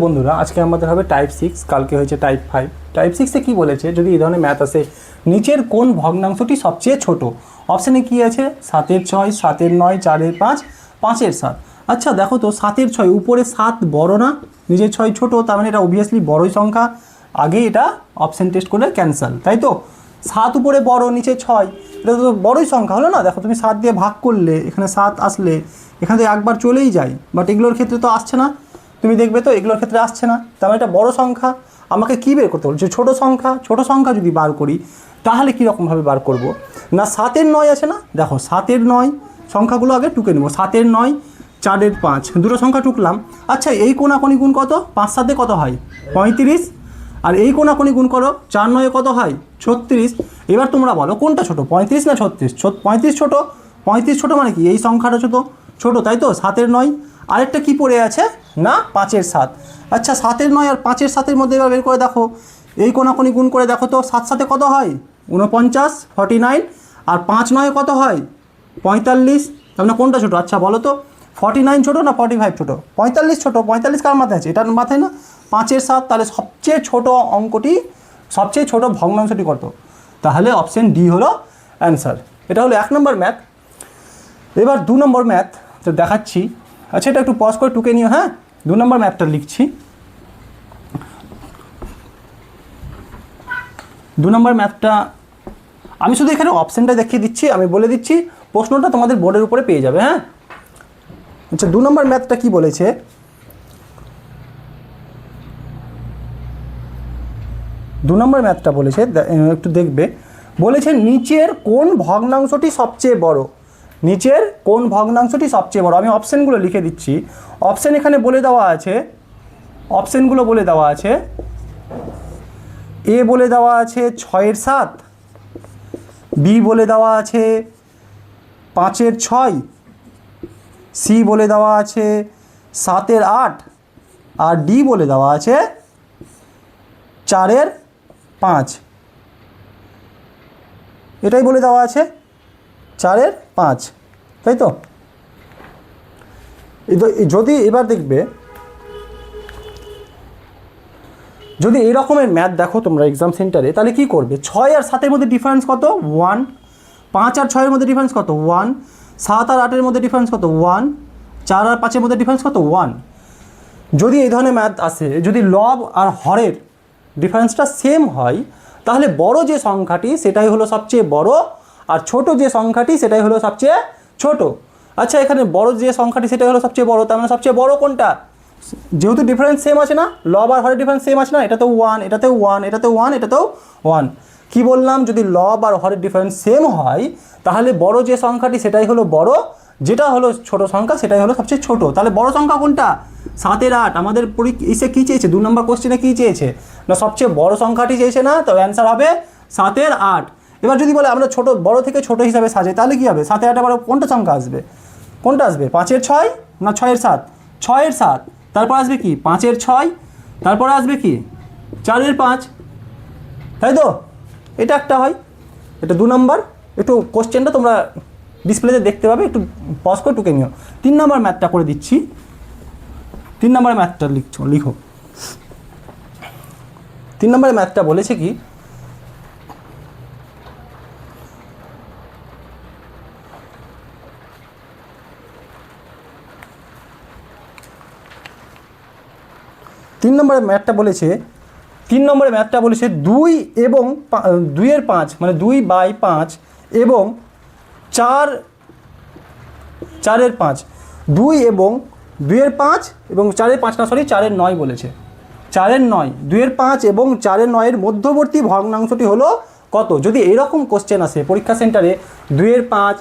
বন্ধুরা, আজকে আমাদের হবে টাইপ 6, কালকে হয়েছে টাইপ 5। টাইপ 6-এ কী বলেছে, যদি এই ধরনের ম্যাথ আসে, নিচের কোন ভগ্নাংশটি সবচেয়ে ছোট? অপশানে কী আছে? 7-এর 6, 7-এর 9, 4-এর 5, 5-এর 7। আচ্ছা দেখো তো, 7-এর 6 উপরে 7 বড় না, নিচের 6 ছোট, তার মানে এটা অবভিয়াসলি বড়ই সংখ্যা। আগে এটা অপশান টেস্ট করে ক্যান্সেল, তাই তো? 7 উপরে বড়, নিচে 6, এটা তো বড়ই সংখ্যা হলো না? দেখো তুমি 7 দিয়ে ভাগ করলে এখানে 7 আসলে এখান থেকে একবার চলেই যায়, বাট এগুলোর ক্ষেত্রে তো আসছে না। তুমি দেখবে তো এগুলোর ক্ষেত্রে আসছে না, তার মানে এটা বড় সংখ্যা। আমাকে কী বের করতে বলছে? ছোটো সংখ্যা। ছোটো সংখ্যা যদি বার করি তাহলে কীরকমভাবে বার করব? না 7-এর 9 আছে না, দেখো 7-এর 9 সংখ্যাগুলো আগে টুকে নেব। 7-এর 9, 4-এর 5, দুটো সংখ্যা টুকলাম। আচ্ছা এই কোনাকুনি গুণ কত? 5 7-এ কত হয়? 35। আর এই কোনাকুনি গুণ করো, 4 9-এ কত হয়? 36। এবার তোমরা বলো কোনটা ছোটো, 35 না 36? 35 ছোটো। 35 ছোটো মানে কি? এই সংখ্যাটা ছোটো, তাই তো? 7-এর 9, আরেকটা কি পড়ে আছে না 5-এর 7। আচ্ছা 7-এর 9 আর 5-এর 7-এর মধ্যে এবার বের করে দেখো, এই কোনাকুনি গুণ করে দেখো তো, 7 7-এ কত হয়? 49, 49। আর 5 9-এ কত হয়? 45। তার মানে কোনটা ছোটো? আচ্ছা বলো তো, 49 ছোটো না 45 ছোটো? 45 ছোটো। 45 কার মাথায় আছে? এটার মাথায় না, 5-এর 7। তাহলে সবচেয়ে ছোটো অঙ্কটি, সবচেয়ে ছোটো ভগ্নাংশটি কত? তাহলে অপশান ডি হলো অ্যান্সার। এটা হলো 1 নম্বর ম্যাথ। এবার 2 নম্বর ম্যাথ তো দেখাচ্ছি। আচ্ছা এটা একটু পজ করে টুকে নিও, হ্যাঁ। 2 নম্বর ম্যাথটা লিখছি। 2 নম্বর ম্যাথটা আমি শুধু এখানে অপশানটা দেখিয়ে দিচ্ছি, আমি বলে দিচ্ছি, প্রশ্নটা তোমাদের বোর্ডের উপরে পেয়ে যাবে, হ্যাঁ। আচ্ছা 2 নম্বর ম্যাথটা কি বলেছে? 2 নম্বর ম্যাথটা বলেছে, একটু দেখবে। বলেছে নিচের কোন ভগ্নাংশটি সবচেয়ে বড়? নিচের কোন ভগ্নাংশটি সবচেয়ে বড়? আমি অপশানগুলো লিখে দিচ্ছি। অপশান এখানে বলে দেওয়া আছে, অপশানগুলো বলে দেওয়া আছে। এ বলে দেওয়া আছে 6-এর 7, বি বলে দেওয়া আছে 5-এর 6, সি বলে দেওয়া আছে 7-এর 8, আর ডি বলে দেওয়া আছে 4-এর 5। এটাই বলে দেওয়া আছে 4-এর 5, তাই তো? যদি এবার দেখবে, যদি এই রকমের ম্যাথ দেখো তোমরা এক্সাম সেন্টারে, তাহলে কি করবে? 6 আর 7-এর মধ্যে ডিফারেন্স কত? 1। 5 আর 6-এর মধ্যে ডিফারেন্স কত? 1। 7 আর 8-এর মধ্যে ডিফারেন্স কত? 1। 4 আর 5-এর মধ্যে ডিফারেন্স কত? 1। যদি এই ধরনের ম্যাথ আসে, যদি লব আর হরের ডিফারেন্সটা সেম হয়, তাহলে বড় যে সংখ্যাটি সেটাই হলো সবচেয়ে বড়, আর ছোট যে সংখ্যাটি সেটাই হলো সবচেয়ে ছোট। আচ্ছা এখানে বড় যে সংখ্যাটি সেটাই হলো সবচেয়ে বড়, তার মানে সবচেয়ে বড় কোনটা? যেহেতু ডিফারেন্স সেম আছে না, লব আর হরের ডিফারেন্স সেম আছে না, এটাতেও 1, এটাতেও 1, এটাতেও 1, এটাতেও 1। কি বললাম? যদি লব আর হরের ডিফারেন্স সেম হয়, তাহলে বড় যে সংখ্যাটি সেটাই হলো বড়, যেটা হলো ছোট সংখ্যা সেটাই হলো সবচেয়ে ছোট। তাহলে বড় সংখ্যা কোনটা? 7-এর 8। আমাদের এসে কী চেয়েছে? 2 নম্বর কোশ্চেনে কী চেয়েছে? না সবচেয়ে বড় সংখ্যাটি চেয়েছে না, তো অ্যান্সার হবে 7-এর 8। এবার যদি বলে আমরা ছোট, বড় থেকে ছোট হিসাবে সাজাই, তাহলে কী হবে? 7-এর 8 আবার কোনটা সংখ্যা আসবে? কোনটা আসবে? 5-এর 6 না 6-এর 7? 6-এর 7। তারপর আসবে কি? 5-এর 6, তারপরে আসবে কি? 4-এর 5, তাই তো? এটা একটা হয়, এটা 2 নম্বর। একটু কোশ্চেনটা তোমরা ডিসপ্লেতে দেখতে পাবে, একটু পজ করে টুকে নিও। 3 নম্বর ম্যাথটা করে দিচ্ছি। 3 নম্বর ম্যাথটা লিখো। 3 নম্বরের ম্যাথটা বলেছে কি? তিন নম্বরের ম্যাথটা বলেছে 2 এবং 2-এর 5, মানে 2/5 এবং 4-এর 5। 2 এবং 2-এর 5 এবং 4-এর 5 না, সরি 4-এর 9 বলেছে। 4-এর 9, 2-এর 5 এবং 4-এর 9-এর মধ্যবর্তী ভগ্নাংশটি হলো কত? যদি এরকম কোশ্চেন আসে পরীক্ষা সেন্টারে, 2-এর 5,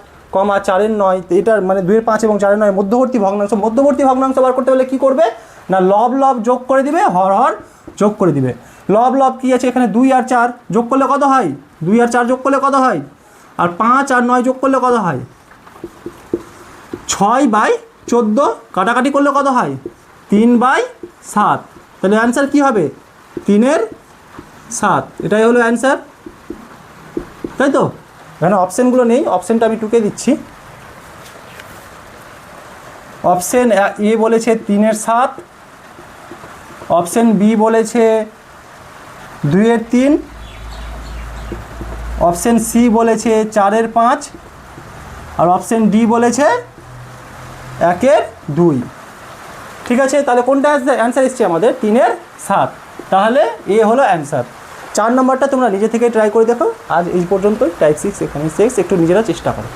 4-এর 9, এটার মানে 2-এর 5 এবং 4-এর 9 মধ্যবর্তী ভগ্নাংশ বার করতে হলে কী করবে? না লব লব যোগ করে দিবে, হর হর যোগ করে দিবে। লব লব কী আছে এখানে? 2 আর 4 যোগ করলে কত হয়? 2 আর 4 যোগ করলে কত হয়? আর 5 আর 9 যোগ করলে কত হয়? 6/14। কাটাকাটি করলে কত হয়? 3/7। তাহলে অ্যান্সার কী হবে? 3-এর 7। এটাই হলো অ্যান্সার, তাই তো? এখানে অপশানগুলো নেই, অপশানটা আমি টুকে দিচ্ছি। অপশান এ বলেছে 3-এর 7, অপশন বি বলেছে 2/3, অপশন সি বলেছে 4/5, আর অপশন ডি বলেছে 1/2। ঠিক আছে, তাহলে কোনটা অ্যান্সার এসছে আমাদের 3/7। তাহলে এ হলো অ্যান্সার। 4 নম্বরটা তোমরা নিজে থেকে ট্রাই করে দেখো। আজ এই পর্যন্ত টাইপ 6 এখানে শেষ, একটু নিজেরা চেষ্টা করো।